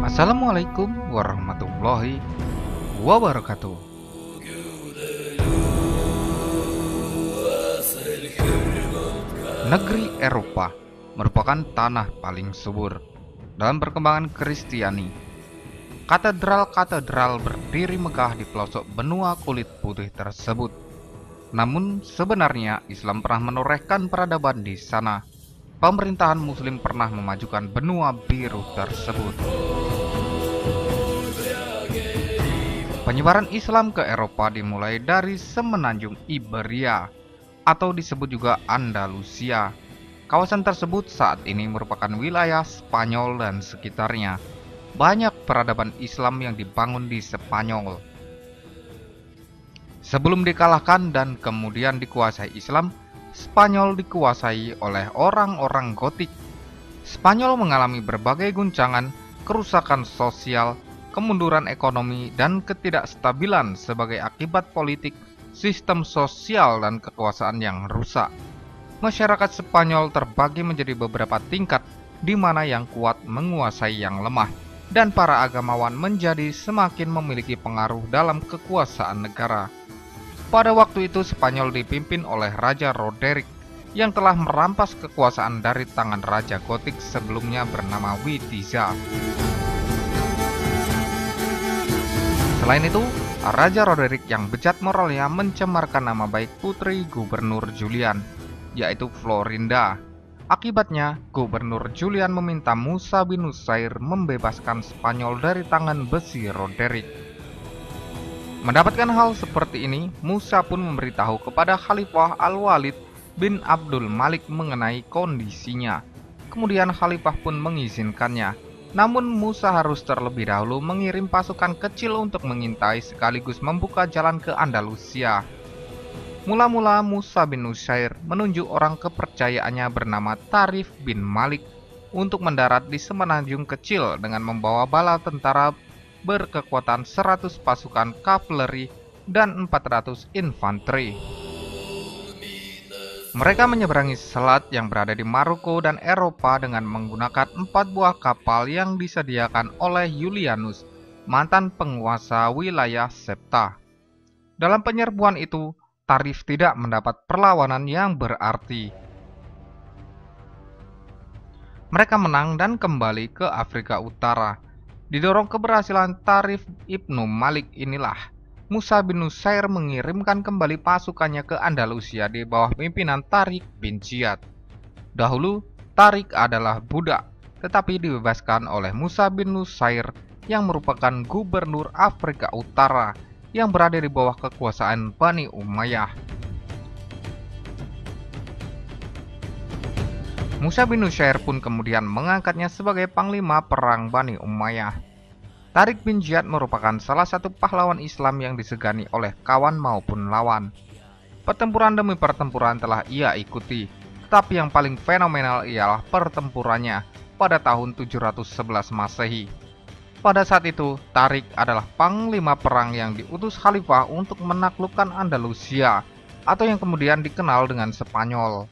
Assalamualaikum warahmatullahi wabarakatuh. Negeri Eropa merupakan tanah paling subur dalam perkembangan Kristiani. Katedral-katedral berdiri megah di pelosok benua kulit putih tersebut. Namun sebenarnya Islam pernah menorehkan peradaban di sana. Pemerintahan Muslim pernah memajukan benua biru tersebut. Penyebaran Islam ke Eropa dimulai dari semenanjung Iberia atau disebut juga Andalusia. Kawasan tersebut saat ini merupakan wilayah Spanyol dan sekitarnya. Banyak peradaban Islam yang dibangun di Spanyol. Sebelum dikalahkan dan kemudian dikuasai Islam, Spanyol dikuasai oleh orang-orang Gotik. Spanyol mengalami berbagai guncangan, kerusakan sosial, kemunduran ekonomi, dan ketidakstabilan sebagai akibat politik, sistem sosial, dan kekuasaan yang rusak. Masyarakat Spanyol terbagi menjadi beberapa tingkat, di mana yang kuat menguasai yang lemah, dan para agamawan menjadi semakin memiliki pengaruh dalam kekuasaan negara. Pada waktu itu Spanyol dipimpin oleh Raja Roderick yang telah merampas kekuasaan dari tangan Raja Gotik sebelumnya bernama Witiza. Selain itu, Raja Roderick yang bejat moralnya mencemarkan nama baik putri Gubernur Julian, yaitu Florinda. Akibatnya, Gubernur Julian meminta Musa bin Nusair membebaskan Spanyol dari tangan besi Roderick. Mendapatkan hal seperti ini, Musa pun memberitahu kepada Khalifah Al-Walid bin Abdul Malik mengenai kondisinya. Kemudian Khalifah pun mengizinkannya. Namun Musa harus terlebih dahulu mengirim pasukan kecil untuk mengintai sekaligus membuka jalan ke Andalusia. Mula-mula Musa bin Nusair menunjuk orang kepercayaannya bernama Tarif bin Malik untuk mendarat di semenanjung kecil dengan membawa bala tentara berkekuatan 100 pasukan kavaleri dan 400 infanteri. Mereka menyeberangi selat yang berada di Maroko dan Eropa dengan menggunakan 4 buah kapal yang disediakan oleh Julianus, mantan penguasa wilayah Septa. Dalam penyerbuan itu, Tarif tidak mendapat perlawanan yang berarti. Mereka menang dan kembali ke Afrika Utara. Didorong keberhasilan Tarif Ibnu Malik inilah Musa bin Nusair mengirimkan kembali pasukannya ke Andalusia di bawah pimpinan Tariq bin Ziyad. Dahulu, Tariq adalah budak, tetapi dibebaskan oleh Musa bin Nusair yang merupakan gubernur Afrika Utara yang berada di bawah kekuasaan Bani Umayyah. Musa bin Nusair pun kemudian mengangkatnya sebagai panglima perang Bani Umayyah. Tariq bin Ziyad merupakan salah satu pahlawan Islam yang disegani oleh kawan maupun lawan. Pertempuran demi pertempuran telah ia ikuti, tetapi yang paling fenomenal ialah pertempurannya pada tahun 711 Masehi. Pada saat itu, Tariq adalah panglima perang yang diutus Khalifah untuk menaklukkan Andalusia, atau yang kemudian dikenal dengan Spanyol.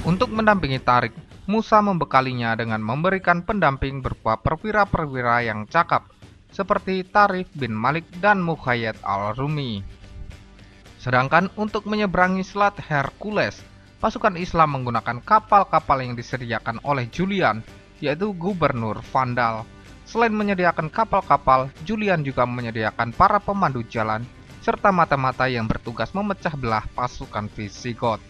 Untuk mendampingi Tariq, Musa membekalinya dengan memberikan pendamping berupa perwira-perwira yang cakap, seperti Tarif bin Malik dan Mukhayyad al-Rumi. Sedangkan untuk menyeberangi Selat Hercules, pasukan Islam menggunakan kapal-kapal yang disediakan oleh Julian, yaitu Gubernur Vandal. Selain menyediakan kapal-kapal, Julian juga menyediakan para pemandu jalan, serta mata-mata yang bertugas memecah belah pasukan Visigoth.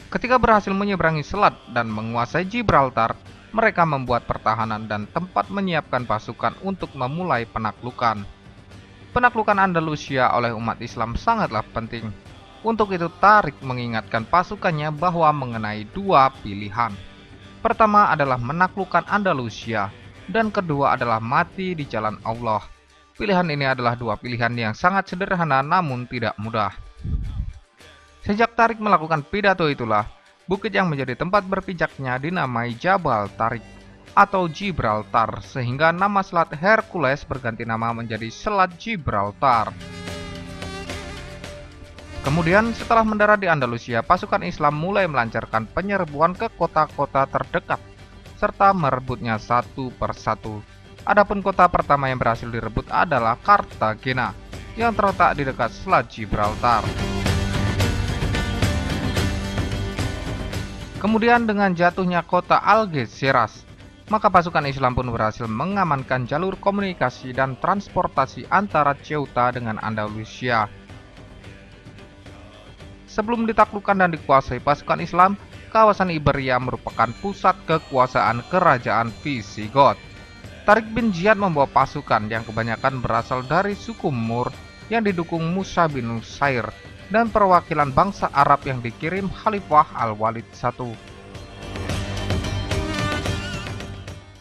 Ketika berhasil menyeberangi selat dan menguasai Gibraltar, mereka membuat pertahanan dan tempat menyiapkan pasukan untuk memulai penaklukan. Penaklukan Andalusia oleh umat Islam sangatlah penting. Untuk itu Tariq mengingatkan pasukannya bahwa mengenai dua pilihan. Pertama adalah menaklukkan Andalusia, dan kedua adalah mati di jalan Allah. Pilihan ini adalah dua pilihan yang sangat sederhana namun tidak mudah. Sejak Tariq melakukan pidato itulah, bukit yang menjadi tempat berpijaknya dinamai Jabal Tariq atau Gibraltar, sehingga nama Selat Hercules berganti nama menjadi Selat Gibraltar. Kemudian setelah mendarat di Andalusia, pasukan Islam mulai melancarkan penyerbuan ke kota-kota terdekat, serta merebutnya satu persatu. Adapun kota pertama yang berhasil direbut adalah Cartagena, yang terletak di dekat Selat Gibraltar. Kemudian dengan jatuhnya kota Algeciras, maka pasukan Islam pun berhasil mengamankan jalur komunikasi dan transportasi antara Ceuta dengan Andalusia. Sebelum ditaklukkan dan dikuasai pasukan Islam, kawasan Iberia merupakan pusat kekuasaan kerajaan Visigoth. Tariq bin Ziyad membawa pasukan yang kebanyakan berasal dari suku Moor yang didukung Musa bin Nusair dan perwakilan bangsa Arab yang dikirim Khalifah Al-Walid I.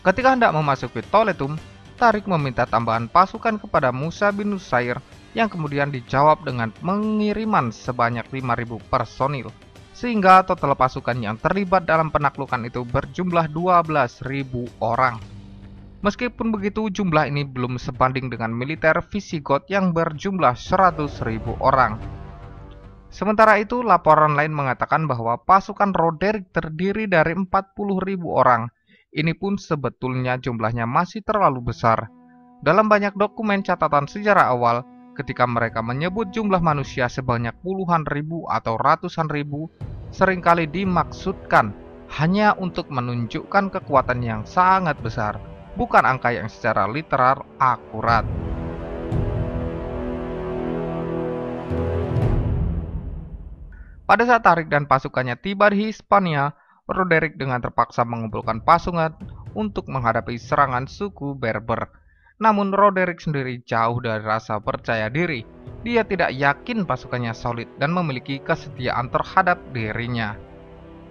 Ketika hendak memasuki Toletum, Tariq meminta tambahan pasukan kepada Musa bin Nusair yang kemudian dijawab dengan pengiriman sebanyak 5.000 personil, sehingga total pasukan yang terlibat dalam penaklukan itu berjumlah 12.000 orang. Meskipun begitu, jumlah ini belum sebanding dengan militer Visigoth yang berjumlah 100.000 orang. Sementara itu, laporan lain mengatakan bahwa pasukan Roderick terdiri dari 40.000 orang. Ini pun sebetulnya jumlahnya masih terlalu besar. Dalam banyak dokumen catatan sejarah awal, ketika mereka menyebut jumlah manusia sebanyak puluhan ribu atau ratusan ribu, seringkali dimaksudkan hanya untuk menunjukkan kekuatan yang sangat besar, bukan angka yang secara literal akurat. Pada saat Tariq dan pasukannya tiba di Hispania, Roderick dengan terpaksa mengumpulkan pasukan untuk menghadapi serangan suku Berber. Namun Roderick sendiri jauh dari rasa percaya diri. Dia tidak yakin pasukannya solid dan memiliki kesetiaan terhadap dirinya.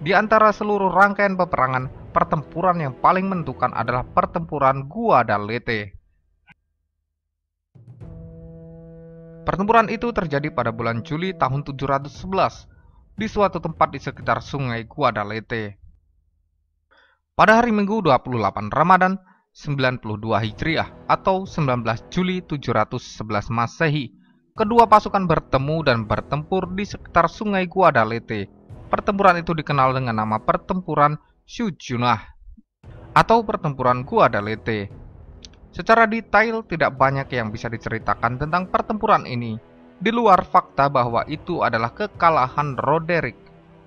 Di antara seluruh rangkaian peperangan, pertempuran yang paling menentukan adalah pertempuran Guadalete. Pertempuran itu terjadi pada bulan Juli tahun 711 di suatu tempat di sekitar sungai Guadalete. Pada hari Minggu 28 Ramadan 92 Hijriah atau 19 Juli 711 Masehi, kedua pasukan bertemu dan bertempur di sekitar sungai Guadalete. Pertempuran itu dikenal dengan nama Pertempuran Syujunah atau Pertempuran Guadalete. Secara detail tidak banyak yang bisa diceritakan tentang pertempuran ini, di luar fakta bahwa itu adalah kekalahan Roderick.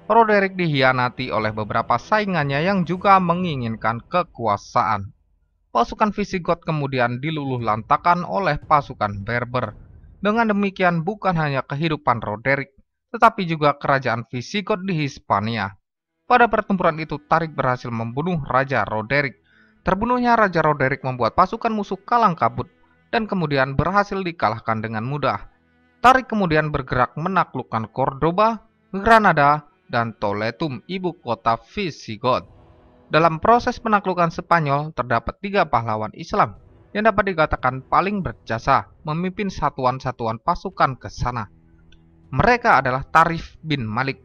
Roderick dihianati oleh beberapa saingannya yang juga menginginkan kekuasaan. Pasukan Visigoth kemudian diluluhlantakkan oleh pasukan Berber. Dengan demikian bukan hanya kehidupan Roderick, tetapi juga kerajaan Visigoth di Hispania. Pada pertempuran itu Tariq berhasil membunuh Raja Roderick. Terbunuhnya Raja Roderick membuat pasukan musuh kalang kabut dan kemudian berhasil dikalahkan dengan mudah. Tariq kemudian bergerak menaklukkan Cordoba, Granada, dan Toletum, ibu kota Visigoth. Dalam proses penaklukan Spanyol, terdapat 3 pahlawan Islam yang dapat dikatakan paling berjasa memimpin satuan-satuan pasukan ke sana. Mereka adalah Tarif bin Malik,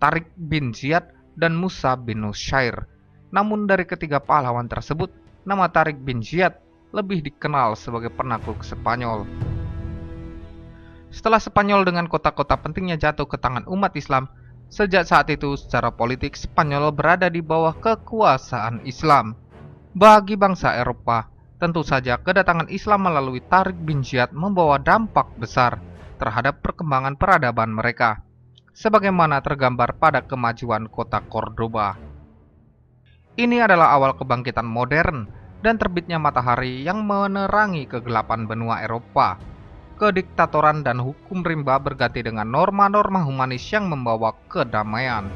Tariq bin Ziyad, dan Musa bin Nusair. Namun dari ketiga pahlawan tersebut, nama Tariq bin Ziyad lebih dikenal sebagai penakluk Spanyol. Setelah Spanyol dengan kota-kota pentingnya jatuh ke tangan umat Islam, sejak saat itu secara politik Spanyol berada di bawah kekuasaan Islam. Bagi bangsa Eropa, tentu saja kedatangan Islam melalui Tariq bin Ziyad membawa dampak besar terhadap perkembangan peradaban mereka, sebagaimana tergambar pada kemajuan kota Cordoba. Ini adalah awal kebangkitan modern dan terbitnya matahari yang menerangi kegelapan benua Eropa. Kediktatoran dan hukum rimba berganti dengan norma-norma humanis yang membawa kedamaian.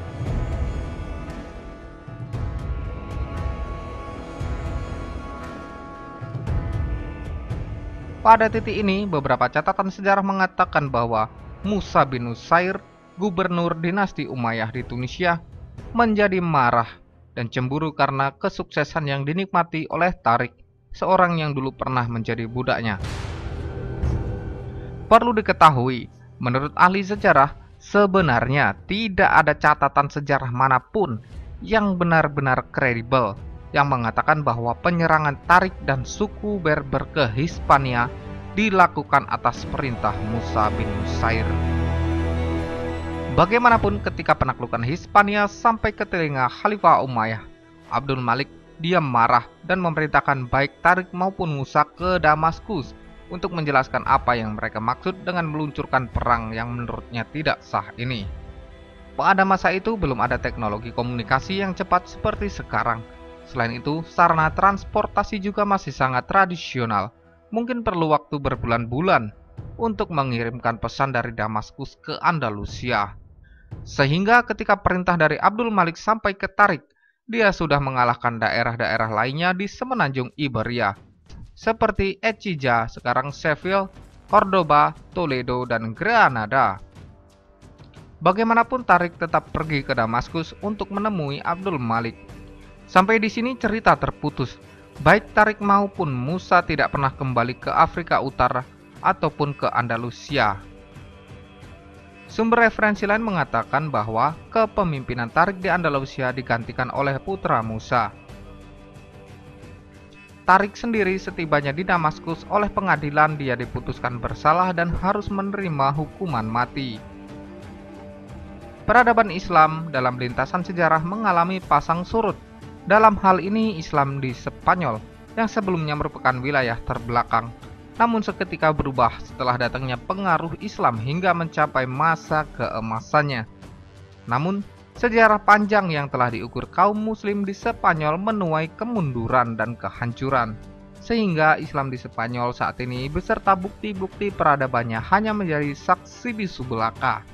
Pada titik ini, beberapa catatan sejarah mengatakan bahwa Musa bin Nusair, gubernur dinasti Umayyah di Tunisia, menjadi marah dan cemburu karena kesuksesan yang dinikmati oleh Tariq, seorang yang dulu pernah menjadi budaknya. Perlu diketahui, menurut ahli sejarah, sebenarnya tidak ada catatan sejarah manapun yang benar-benar kredibel yang mengatakan bahwa penyerangan Tariq dan suku Berber ke Hispania dilakukan atas perintah Musa bin Nusair. Bagaimanapun ketika penaklukan Hispania sampai ke telinga Khalifah Umayyah, Abdul Malik diam marah dan memerintahkan baik Tariq maupun Musa ke Damaskus untuk menjelaskan apa yang mereka maksud dengan meluncurkan perang yang menurutnya tidak sah ini. Pada masa itu belum ada teknologi komunikasi yang cepat seperti sekarang. Selain itu, sarana transportasi juga masih sangat tradisional. Mungkin perlu waktu berbulan-bulan untuk mengirimkan pesan dari Damaskus ke Andalusia. Sehingga ketika perintah dari Abdul Malik sampai ke Tariq, dia sudah mengalahkan daerah-daerah lainnya di semenanjung Iberia, seperti Ecija, sekarang Seville, Cordoba, Toledo, dan Granada. Bagaimanapun Tariq tetap pergi ke Damaskus untuk menemui Abdul Malik. Sampai di sini cerita terputus. Baik Tariq maupun Musa tidak pernah kembali ke Afrika Utara ataupun ke Andalusia. Sumber referensi lain mengatakan bahwa kepemimpinan Tariq di Andalusia digantikan oleh putra Musa. Tariq sendiri setibanya di Damaskus oleh pengadilan dia diputuskan bersalah dan harus menerima hukuman mati. Peradaban Islam dalam lintasan sejarah mengalami pasang surut. Dalam hal ini Islam di Spanyol yang sebelumnya merupakan wilayah terbelakang, namun seketika berubah setelah datangnya pengaruh Islam hingga mencapai masa keemasannya. Namun, sejarah panjang yang telah diukur kaum muslim di Spanyol menuai kemunduran dan kehancuran, sehingga Islam di Spanyol saat ini beserta bukti-bukti peradabannya hanya menjadi saksi bisu belaka.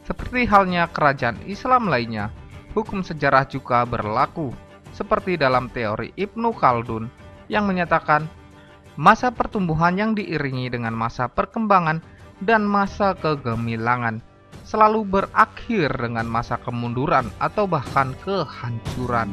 Seperti halnya kerajaan Islam lainnya, hukum sejarah juga berlaku, seperti dalam teori Ibnu Khaldun yang menyatakan masa pertumbuhan yang diiringi dengan masa perkembangan dan masa kegemilangan selalu berakhir dengan masa kemunduran atau bahkan kehancuran.